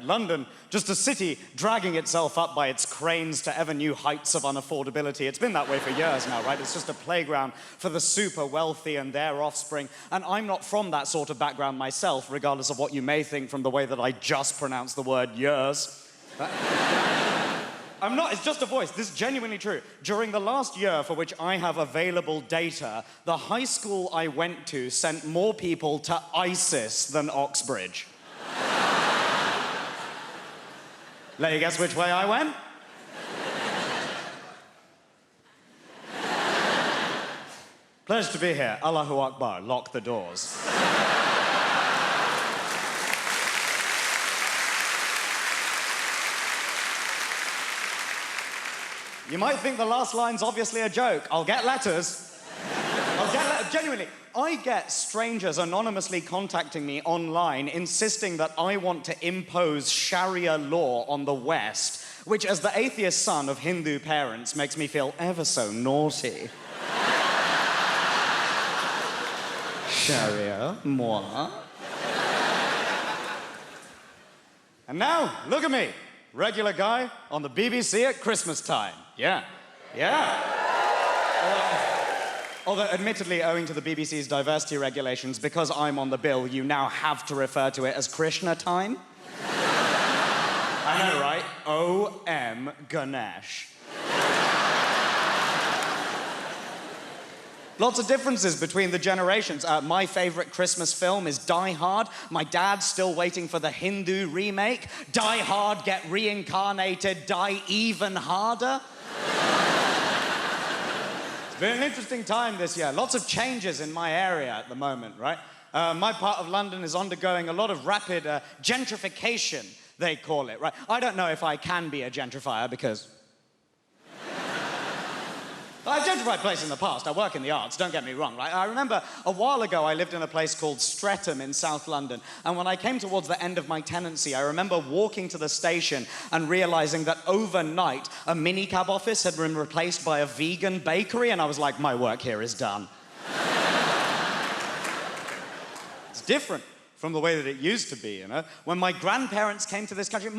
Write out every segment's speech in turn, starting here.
London, just a city dragging itself up by its cranes to ever new heights of unaffordability. It's been that way for years now, right? It's just a playground for the super wealthy and their offspring. And I'm not from that sort of background myself, regardless of what you may think from the way that I just pronounced the word years. I'm not, it's just a voice. This is genuinely true. During the last year for which I have available data, the high school I went to sent more people to ISIS than Oxbridge. Let you guess which way I went? Pleasure to be here. Allahu Akbar. Lock the doors. You might think the last line's obviously a joke. I'll get letters. Genuinely, I get strangers anonymously contacting me online insisting that I want to impose Sharia law on the West, which, as the atheist son of Hindu parents, makes me feel ever so naughty. Sharia, moi. And now, look at me. Regular guy on the BBC at Christmas time. Yeah. Although, admittedly, owing to the BBC's diversity regulations, because I'm on the bill, you now have to refer to it as Krishna time. I know, right? O.M. Ganesh. Lots of differences between the generations. My favorite Christmas film is Die Hard. My dad's still waiting for the Hindu remake. Die Hard, get reincarnated, die even harder. It's been an interesting time this year. Lots of changes in my area at the moment, right? My part of London is undergoing a lot of rapid gentrification, they call it, right? I don't know if I can be a gentrifier because I've gentrified places in the past. I work in the arts, don't get me wrong, right? I remember a while ago I lived in a place called Streatham in South London, and when I came towards the end of my tenancy, I remember walking to the station and realizing that overnight a minicab office had been replaced by a vegan bakery, and I was like, my work here is done. It's different from the way that it used to be, you know? When my grandparents came to this country,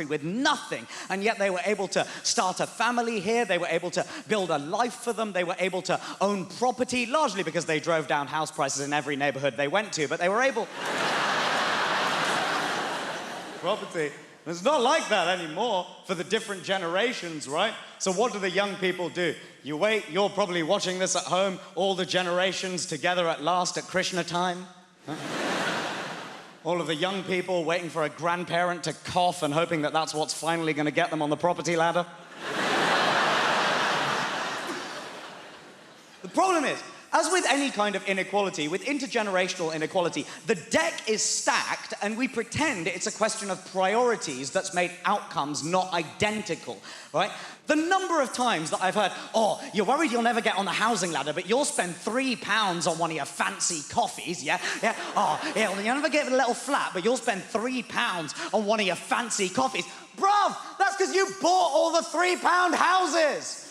with nothing, and yet they were able to start a family here, they were able to build a life for them, they were able to own property, largely because they drove down house prices in every neighborhood they went to, but they were able... Property. It's not like that anymore for the different generations, right? So what do the young people do? You wait, you're probably watching this at home, all the generations together at last at Krishna time. All of the young people waiting for a grandparent to cough and hoping that that's what's finally going to get them on the property ladder. The problem is, as with any kind of inequality, with intergenerational inequality, the deck is stacked and we pretend it's a question of priorities that's made outcomes not identical, right? The number of times that I've heard, oh, you're worried you'll never get on the housing ladder, but you'll spend £3 on one of your fancy coffees, yeah? Oh, yeah, well, you'll never get a little flat, but you'll spend £3 on one of your fancy coffees. Bruv, that's because you bought all the £3 houses.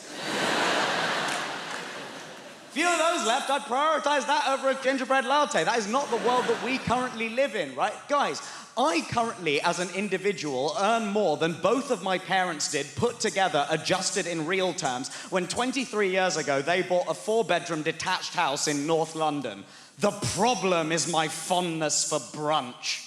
Few of those left, I'd prioritize that over a gingerbread latte. That is not the world that we currently live in, right? Guys, I currently, as an individual, earn more than both of my parents did, put together, adjusted in real terms, when 23 years ago they bought a 4-bedroom detached house in North London. The problem is my fondness for brunch.